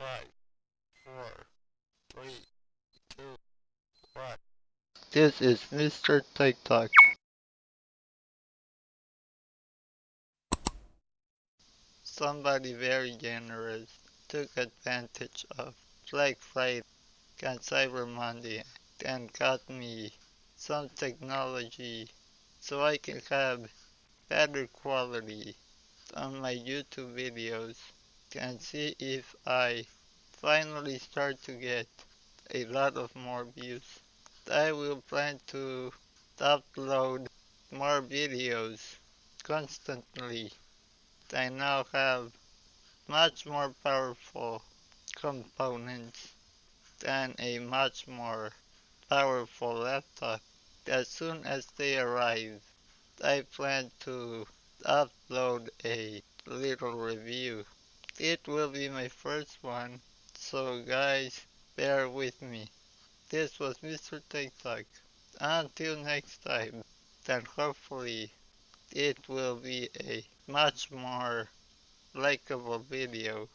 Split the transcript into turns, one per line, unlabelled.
5, 4, 3, 2, 1. This is Mr. TikTok. Somebody very generous took advantage of Black Friday and Cyber Monday and got me some technology so I can have better quality on my YouTube videos and see if I finally start to get a lot of more views. I will plan to upload more videos constantly. I now have much more powerful components and a much more powerful laptop. As soon as they arrive, I plan to upload a little review. It will be my first one, so guys, bear with me. This was Mr. TikTok. Until next time, then hopefully it will be a much more likable video.